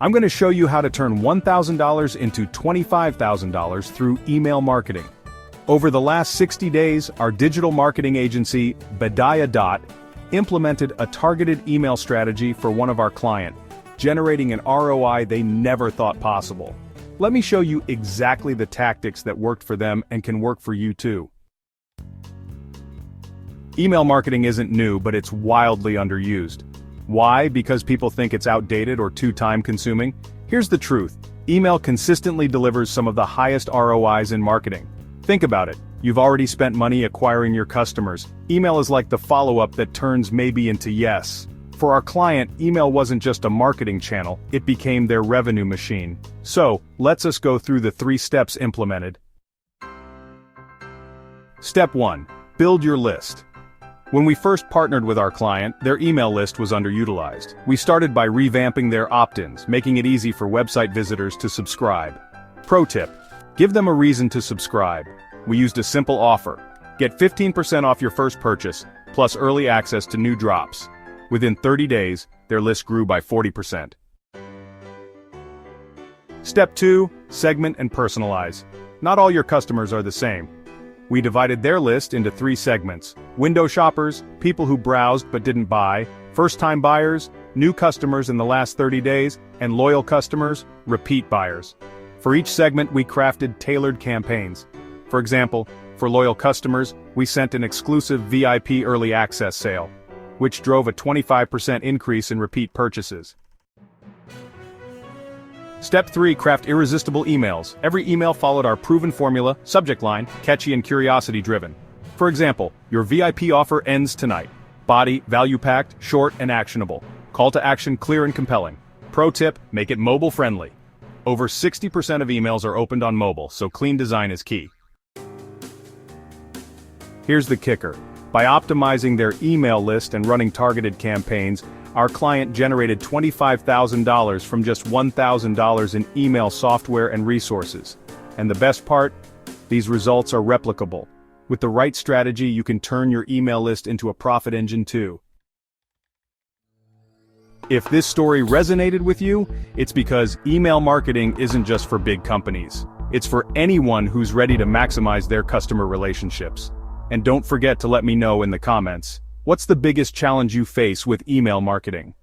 I'm going to show you how to turn $1,000 into $25,000 through email marketing. Over the last 60 days, our digital marketing agency, Bedaya Dot, implemented a targeted email strategy for one of our clients, generating an ROI they never thought possible. Let me show you exactly the tactics that worked for them and can work for you too. Email marketing isn't new, but it's wildly underused. Why? Because people think it's outdated or too time-consuming? Here's the truth. Email consistently delivers some of the highest ROIs in marketing. Think about it. You've already spent money acquiring your customers. Email is like the follow-up that turns maybe into yes. For our client, email wasn't just a marketing channel, it became their revenue machine. So, let's us go through the 3 steps implemented. Step 1. Build your list. When we first partnered with our client, their email list was underutilized. We started by revamping their opt-ins, making it easy for website visitors to subscribe. Pro tip: give them a reason to subscribe. We used a simple offer. Get 15% off your first purchase, plus early access to new drops. Within 30 days, their list grew by 40%. Step 2. Segment and personalize. Not all your customers are the same. We divided their list into 3 segments: window shoppers, people who browsed but didn't buy, first-time buyers, new customers in the last 30 days, and loyal customers, repeat buyers. For each segment, we crafted tailored campaigns. For example, for loyal customers, we sent an exclusive VIP early access sale, which drove a 25% increase in repeat purchases. Step 3. Craft irresistible emails. Every email followed our proven formula, subject line, catchy and curiosity-driven. For example, your VIP offer ends tonight. Body, value-packed, short and actionable. Call to action clear and compelling. Pro tip: make it mobile-friendly. Over 60% of emails are opened on mobile, so clean design is key. Here's the kicker. By optimizing their email list and running targeted campaigns, our client generated $25,000 from just $1,000 in email software and resources. And the best part? These results are replicable. With the right strategy, you can turn your email list into a profit engine too. If this story resonated with you, it's because email marketing isn't just for big companies. It's for anyone who's ready to maximize their customer relationships. And don't forget to let me know in the comments, what's the biggest challenge you face with email marketing?